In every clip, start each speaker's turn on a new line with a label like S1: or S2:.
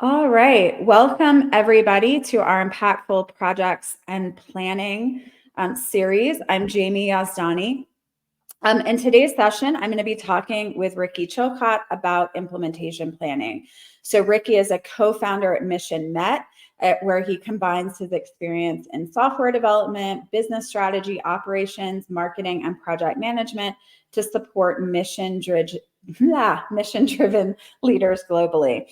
S1: All right. Welcome, everybody, to our Impactful Projects and Planning series. I'm Jamie Yazdani. In today's session, I'm going to be talking with Ricky Chilcott about implementation planning. So Ricky is a co-founder at Mission Met, where he combines his experience in software development, business strategy, operations, marketing, and project management to support mission-driven leaders globally,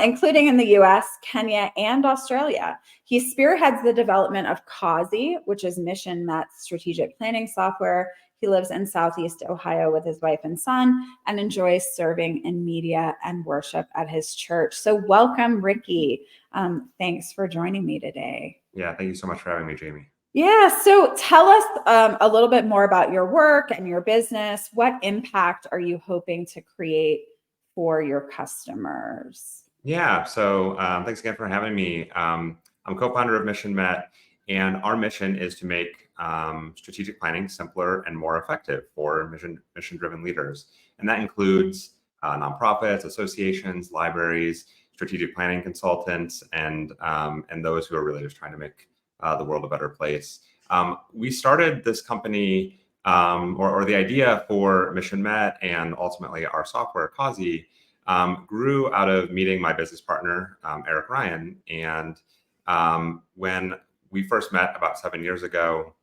S1: including in the US, Kenya, and Australia. He spearheads the development of CAUSE, which is Mission Met's strategic planning software. He lives in Southeast Ohio with his wife and son and enjoys serving in media and worship at his church. So welcome, Ricky. Thanks for joining me today.
S2: Yeah, thank you so much for having me, Jamie.
S1: Yeah, so tell us a little bit more about your work and your business. What impact are you hoping to create for your customers?
S2: Yeah, so thanks again for having me. I'm co-founder of Mission Met, and our mission is to make strategic planning simpler and more effective for mission-driven leaders. And that includes nonprofits, associations, libraries, strategic planning consultants, and those who are really just trying to make the world a better place. We started this company, or the idea for Mission Met and ultimately our software, CAUSE, grew out of meeting my business partner, Eric Ryan. And when we first met about 7 years ago,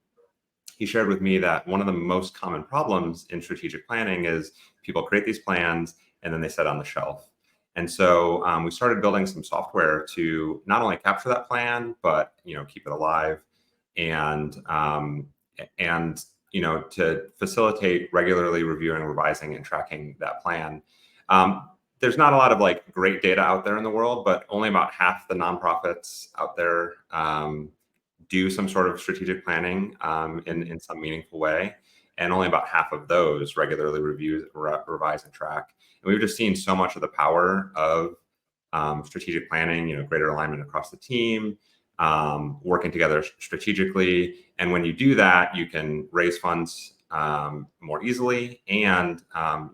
S2: he shared with me that one of the most common problems in strategic planning is people create these plans and then they sit on the shelf. And so we started building some software to not only capture that plan, but keep it alive and to facilitate regularly reviewing, revising, and tracking that plan. There's not a lot of great data out there in the world, but only about half the nonprofits out there do some sort of strategic planning in some meaningful way. And only about half of those regularly review, revise, and track. And we've just seen so much of the power of strategic planning, greater alignment across the team, working together strategically. And when you do that, you can raise funds more easily, and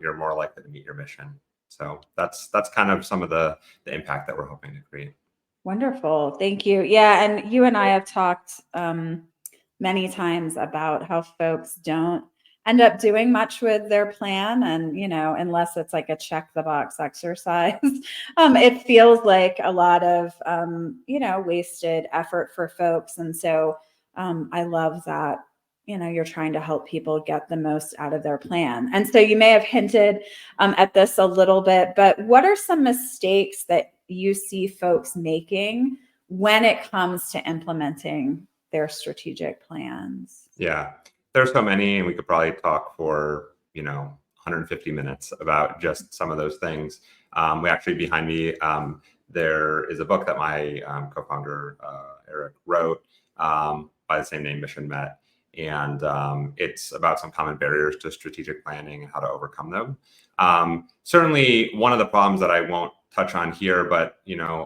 S2: you're more likely to meet your mission. So that's kind of some of the impact that we're hoping to create.
S1: Wonderful. Thank you. Yeah. And you and I have talked many times about how folks don't end up doing much with their plan. And, unless it's like a check the box exercise, it feels like a lot of, wasted effort for folks. And so I love that you're trying to help people get the most out of their plan. And so you may have hinted at this a little bit, but what are some mistakes that you see folks making when it comes to implementing their strategic plans?
S2: Yeah, there's so many, and we could probably talk for 150 minutes about just some of those things. We actually, behind me, there is a book that my co-founder Eric wrote by the same name, Mission Met. And it's about some common barriers to strategic planning and how to overcome them. Certainly, one of the problems that I won't touch on here, but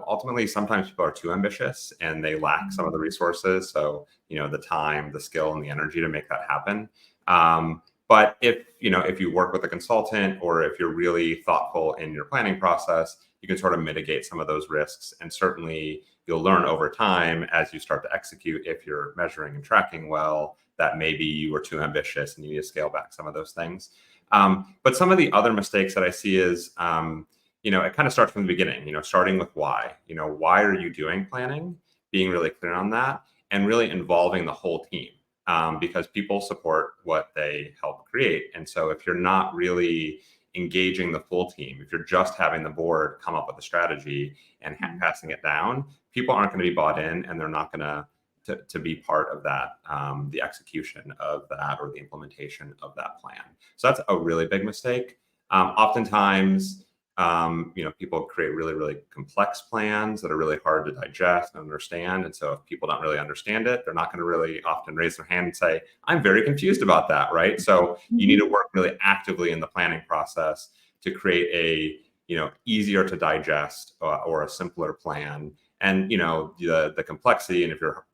S2: ultimately, sometimes people are too ambitious and they lack some of the resources. So the time, the skill, and the energy to make that happen. But if you work with a consultant, or if you're really thoughtful in your planning process, you can sort of mitigate some of those risks. And certainly, you'll learn over time as you start to execute, if you're measuring and tracking well, that maybe you were too ambitious and you need to scale back some of those things. But some of the other mistakes that I see is, it kind of starts from the beginning, starting with why. Why are you doing planning? Being really clear on that, and really involving the whole team, because people support what they help create. And so if you're not really engaging the full team, if you're just having the board come up with a strategy and passing it down, people aren't going to be bought in, and they're not going to be part of that, the execution of that, or the implementation of that plan. So that's a really big mistake. Oftentimes, people create really, really complex plans that are really hard to digest and understand. And so if people don't really understand it, they're not going to really often raise their hand and say, I'm very confused about that, right? So you need to work really actively in the planning process to create a easier to digest or a simpler plan. And the complexity, and if you're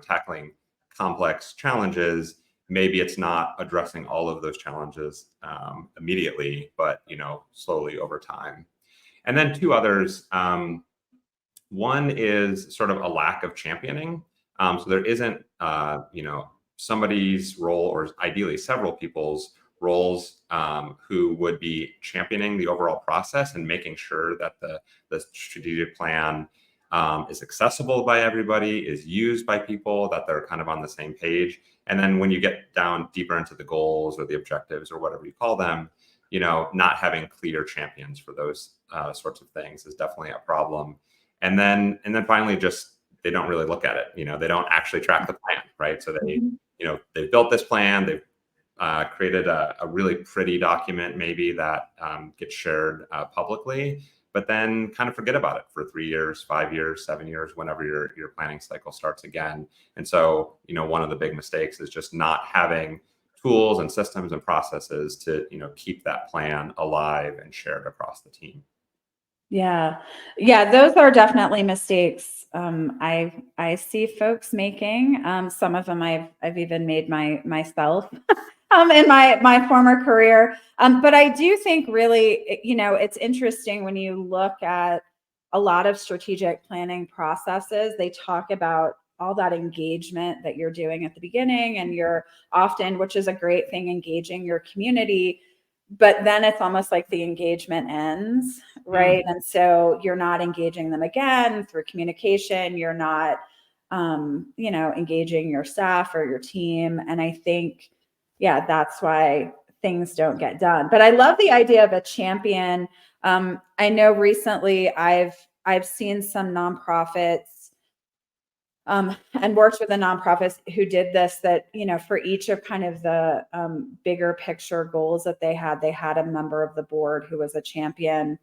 S2: tackling complex challenges, maybe it's not addressing all of those challenges immediately, but slowly over time. And then two others, One is sort of a lack of championing. So there isn't, somebody's role, or ideally several people's roles, who would be championing the overall process and making sure that the strategic plan is accessible by everybody, is used by people, that they're kind of on the same page. And then when you get down deeper into the goals or the objectives or whatever you call them, not having clear champions for those sorts of things is definitely a problem. And then finally, just they don't really look at it. They don't actually track the plan, right? So they've built this plan, they've created a really pretty document maybe that gets shared publicly, but then kind of forget about it for 3 years, 5 years, 7 years, whenever your planning cycle starts again. And so, one of the big mistakes is just not having tools and systems and processes to, keep that plan alive and shared across the team.
S1: Yeah. Yeah, those are definitely mistakes. I see folks making, some of them I've even made myself in my former career. But I do think really, it's interesting when you look at a lot of strategic planning processes, they talk about all that engagement that you're doing at the beginning, and you're often, which is a great thing, engaging your community. But then it's almost like the engagement ends,
S2: Mm.
S1: right? And so you're not engaging them again through communication. You're not, engaging your staff or your team. And I think, yeah, that's why things don't get done. But I love the idea of a champion. I know recently I've seen some nonprofits, and worked with a nonprofit who did this, that, for each of kind of the bigger picture goals that they had a member of the board who was a champion,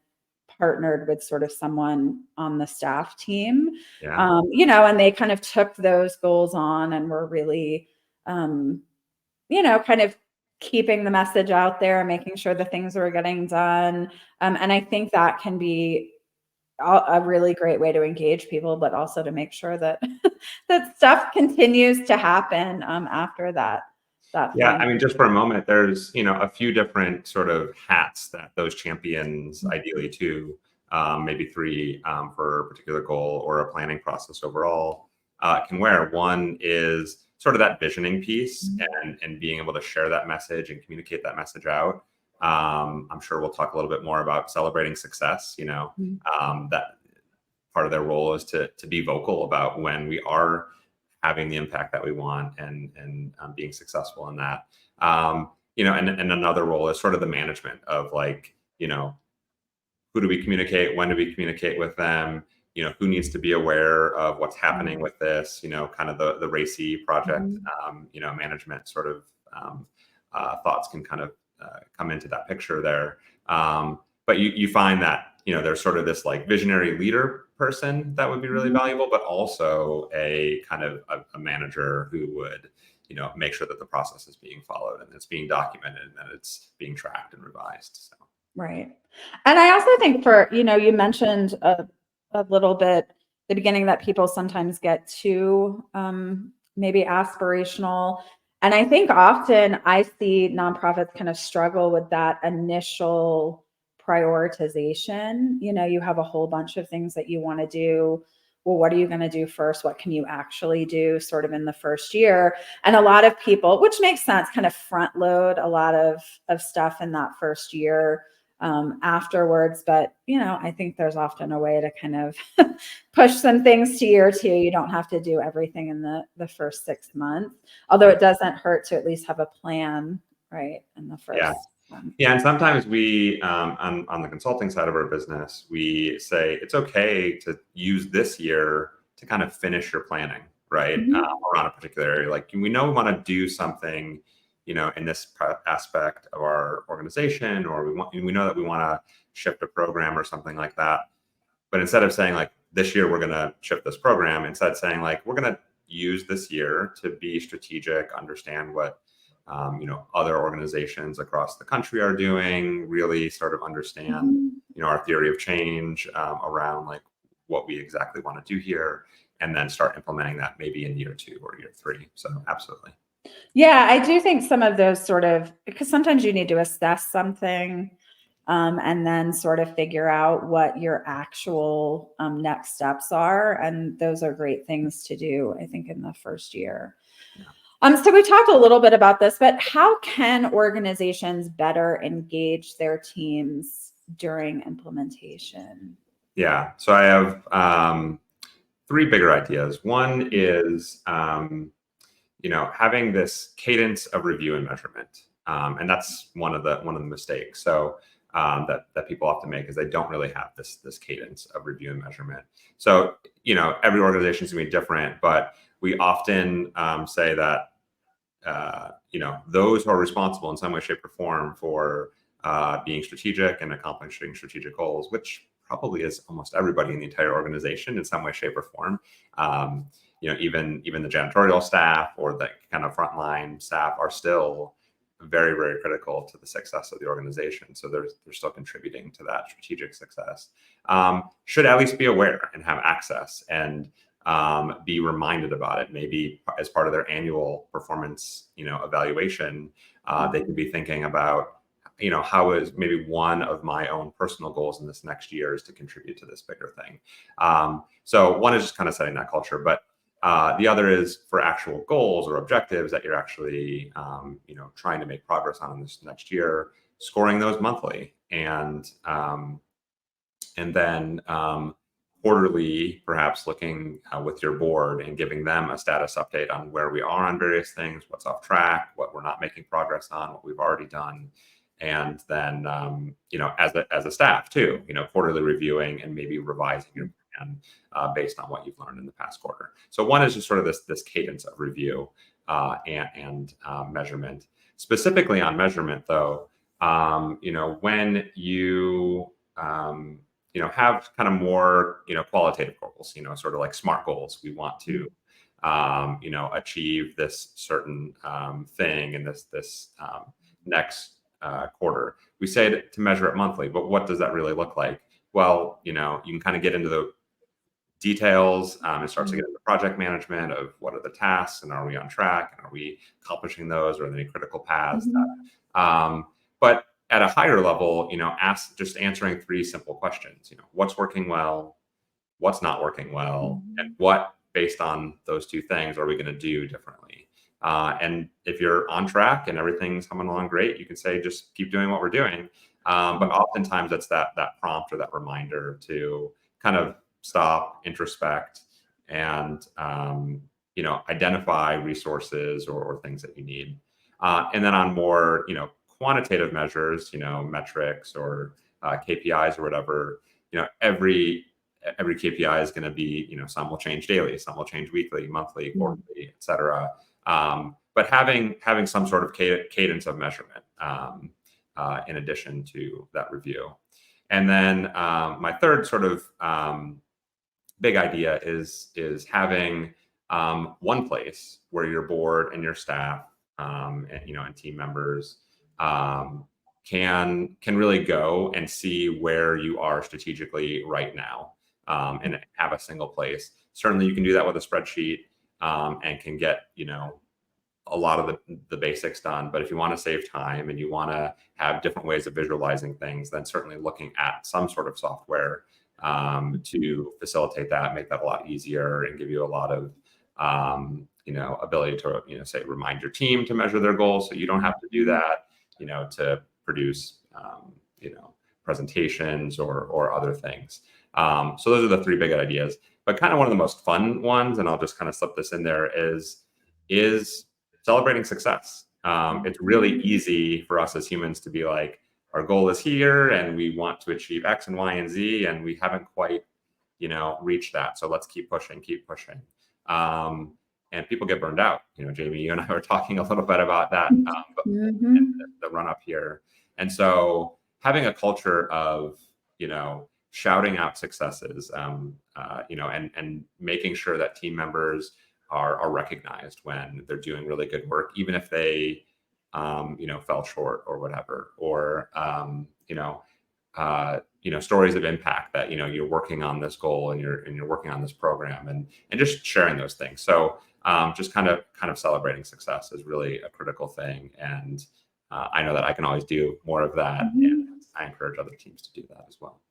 S1: partnered with sort of someone on the staff team,
S2: Yeah.
S1: and they kind of took those goals on and were really, um, kind of keeping the message out there, making sure the things were getting done. And I think that can be a really great way to engage people, but also to make sure that that stuff continues to happen after that
S2: Yeah,
S1: final.
S2: I mean, just for a moment, there's a few different sort of hats that those champions, ideally two, maybe three, for a particular goal or a planning process overall, can wear. One is sort of that visioning piece, and being able to share that message and communicate that message out. I'm sure we'll talk a little bit more about celebrating success. That part of their role is to be vocal about when we are having the impact that we want, and being successful in that. And another role is sort of the management of, like, who do we communicate, when do we communicate with them, who needs to be aware of what's happening with this, kind of the racy project,
S1: Mhm.
S2: management sort of thoughts can kind of come into that picture there. But you find that, there's sort of this like visionary leader person that would be really
S1: Mhm.
S2: valuable, but also a kind of a manager who would, make sure that the process is being followed and it's being documented and that it's being tracked and revised. So
S1: Right. And I also think for, you mentioned a little bit the beginning that people sometimes get too maybe aspirational. And I think often I see nonprofits kind of struggle with that initial prioritization. You have a whole bunch of things that you want to do. Well, what are you going to do first? What can you actually do sort of in the first year? And a lot of people, which makes sense, kind of front load a lot of stuff in that first year, afterwards. But, I think there's often a way to kind of push some things to year two. You don't have to do everything in the first 6 months, although it doesn't hurt to at least have a plan, right, in the
S2: yeah.
S1: first month.
S2: Yeah, and sometimes we, on the consulting side of our business, we say it's okay to use this year to kind of finish your planning, right,
S1: Mhm.
S2: around a particular area. Like, we know we want to do something, in this aspect of our organization, or we know that we want to shift a program or something like that. But instead of saying like this year we're going to shift this program, instead saying like we're going to use this year to be strategic, understand what other organizations across the country are doing, really sort of understand
S1: Mhm.
S2: our theory of change, around like what we exactly want to do here, and then start implementing that maybe in year 2 or year 3. So absolutely.
S1: Yeah, I do think some of those sort of, because sometimes you need to assess something, and then sort of figure out what your actual next steps are. And those are great things to do, I think, in the first year. So we talked a little bit about this, but how can organizations better engage their teams during implementation?
S2: Yeah. So I have three bigger ideas. One is, having this cadence of review and measurement, and that's one of the mistakes. So that people often make is they don't really have this cadence of review and measurement. So every organization is going to be different, but we often say that those who are responsible in some way, shape, or form for being strategic and accomplishing strategic goals, which probably is almost everybody in the entire organization in some way, shape, or form. Even the janitorial staff or the kind of frontline staff are still very, very critical to the success of the organization. So they're still contributing to that strategic success. Should at least be aware and have access and be reminded about it. Maybe as part of their annual performance, evaluation, they could be thinking about, how is maybe one of my own personal goals in this next year is to contribute to this bigger thing. So one is just kind of setting that culture, but the other is for actual goals or objectives that you're actually, trying to make progress on in this next year, scoring those monthly, and then quarterly, perhaps looking with your board and giving them a status update on where we are on various things, what's off track, what we're not making progress on, what we've already done. And then, as a staff too, quarterly reviewing and maybe revising your plan based on what you've learned in the past quarter. So one is just sort of this cadence of review and measurement. Specifically on measurement, though, when you have kind of more, qualitative goals, sort of like SMART goals. We want to, achieve this certain thing in this next quarter. We say to measure it monthly, but what does that really look like? Well, you can kind of get into the details. It starts to get into project management of what are the tasks and are we on track and are we accomplishing those, or are there any critical paths? But at a higher level, just answering three simple questions. What's working well, what's not working well, and what, based on those two things, are we going to do differently? And if you're on track and everything's coming along great, you can say, just keep doing what we're doing. But oftentimes it's that prompt or that reminder to kind of stop, introspect, and identify resources or things that you need. And then on more quantitative measures, metrics or KPIs or whatever, every KPI is going to be, some will change daily, some will change weekly, monthly, quarterly, et cetera. But having some sort of cadence of measurement in addition to that review. And then my third sort of big idea is having one place where your board and your staff and team members can really go and see where you are strategically right now, and have a single place. Certainly you can do that with a spreadsheet, and can get a lot of the basics done. But if you want to save time and you want to have different ways of visualizing things, then certainly looking at some sort of software to facilitate that, make that a lot easier and give you a lot of ability to say remind your team to measure their goals, so you don't have to do that, to produce presentations or other things. So those are the three big ideas. But kind of one of the most fun ones, and I'll just kind of slip this in there, is celebrating success. It's really easy for us as humans to be like, our goal is here and we want to achieve X and Y and Z, and we haven't quite, reached that. So let's keep pushing. And people get burned out. Jamie, you and I were talking a little bit about that, the run up here. And so having a culture of, shouting out successes, and making sure that team members are recognized when they're doing really good work, even if they, fell short or whatever, or, stories of impact that, you're working on this goal and you're working on this program, and just sharing those things. So just kind of celebrating success is really a critical thing. And I know that I can always do more of that. And I encourage other teams to do that as well.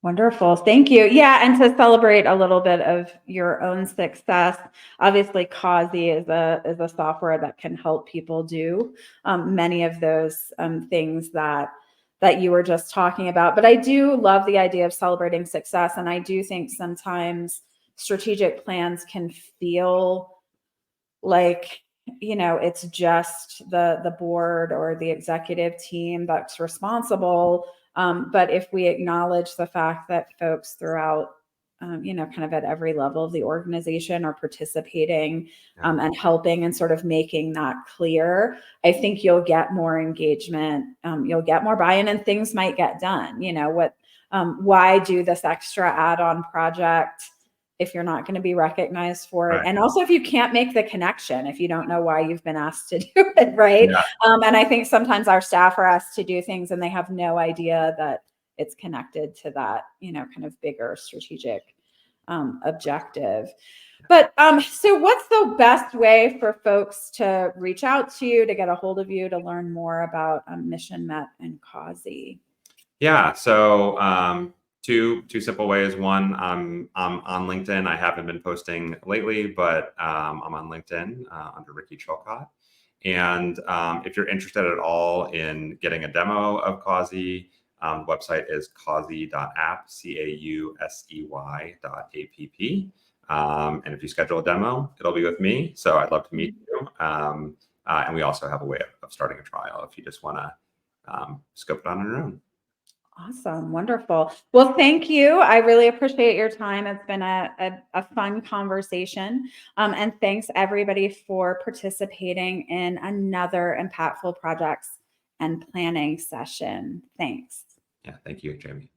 S1: Wonderful. Thank you. Yeah. And to celebrate a little bit of your own success, obviously Causey is a software that can help people do many of those things that you were just talking about. But I do love the idea of celebrating success. And I do think sometimes strategic plans can feel like, it's just the board or the executive team that's responsible. But if we acknowledge the fact that folks throughout, kind of at every level of the organization are participating and helping and sort of making that clear, I think you'll get more engagement, you'll get more buy-in, and things might get done. Why do this extra add-on project if you're not going to be recognized for it?
S2: Right.
S1: And also if you can't make the connection, if you don't know why you've been asked to do it, right?
S2: Yeah.
S1: And I think sometimes our staff are asked to do things and they have no idea that it's connected to that, kind of bigger strategic objective. But so what's the best way for folks to reach out to you, to get a hold of you, to learn more about Mission Met and Causey?
S2: Yeah. So two simple ways. One, I'm on LinkedIn. I haven't been posting lately, but I'm on LinkedIn under Ricky Chilcott. And if you're interested at all in getting a demo of Causey, the website is causey.app, causey.app. And if you schedule a demo, it'll be with me. So I'd love to meet you. And we also have a way of starting a trial if you just want to scope it on your own.
S1: Awesome. Wonderful. Well, thank you. I really appreciate your time. It's been a fun conversation. And thanks everybody for participating in another Impactful Projects and Planning session. Thanks.
S2: Yeah. Thank you, Jamie.